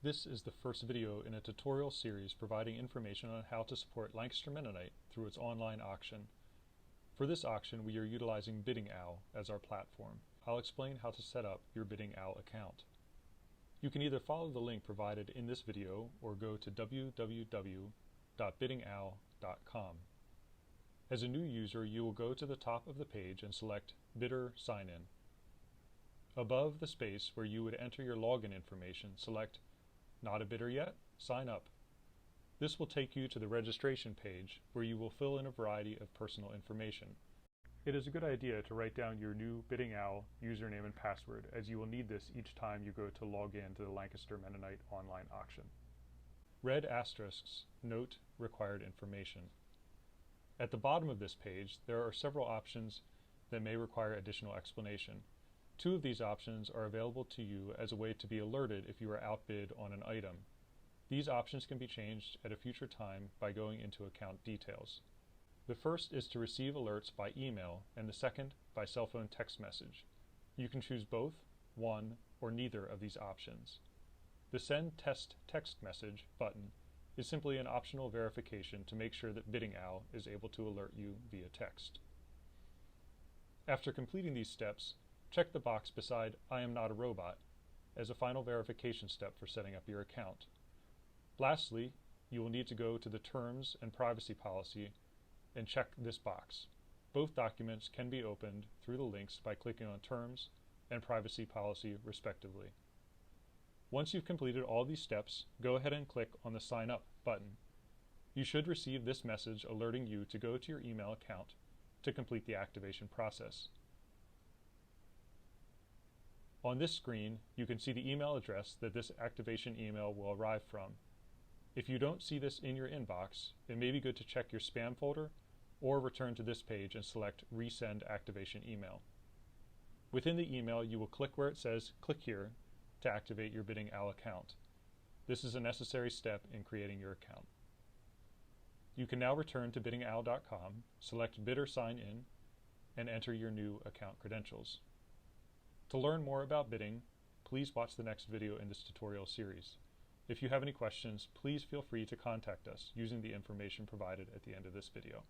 This is the first video in a tutorial series providing information on how to support Lancaster Mennonite through its online auction. For this auction, we are utilizing BiddingOwl as our platform. I'll explain how to set up your BiddingOwl account. You can either follow the link provided in this video or go to www.biddingowl.com. As a new user, you will go to the top of the page and select Bidder Sign In. Above the space where you would enter your login information, select Not a bidder yet? Sign up. This will take you to the registration page where you will fill in a variety of personal information. It is a good idea to write down your new BiddingOwl username and password, as you will need this each time you go to log in to the Lancaster Mennonite online auction. Red asterisks note required information. At the bottom of this page, there are several options that may require additional explanation. Two of these options are available to you as a way to be alerted if you are outbid on an item. These options can be changed at a future time by going into account details. The first is to receive alerts by email and the second by cell phone text message. You can choose both, one, or neither of these options. The Send Test Text Message button is simply an optional verification to make sure that BiddingOwl is able to alert you via text. After completing these steps, check the box beside I am not a robot as a final verification step for setting up your account. Lastly, you will need to go to the Terms and Privacy Policy and check this box. Both documents can be opened through the links by clicking on Terms and Privacy Policy respectively. Once you've completed all these steps, go ahead and click on the Sign Up button. You should receive this message alerting you to go to your email account to complete the activation process. On this screen, you can see the email address that this activation email will arrive from. If you don't see this in your inbox, it may be good to check your spam folder or return to this page and select Resend Activation Email. Within the email, you will click where it says Click Here to activate your BiddingOwl account. This is a necessary step in creating your account. You can now return to biddingowl.com, select Bidder Sign In, and enter your new account credentials. To learn more about bidding, please watch the next video in this tutorial series. If you have any questions, please feel free to contact us using the information provided at the end of this video.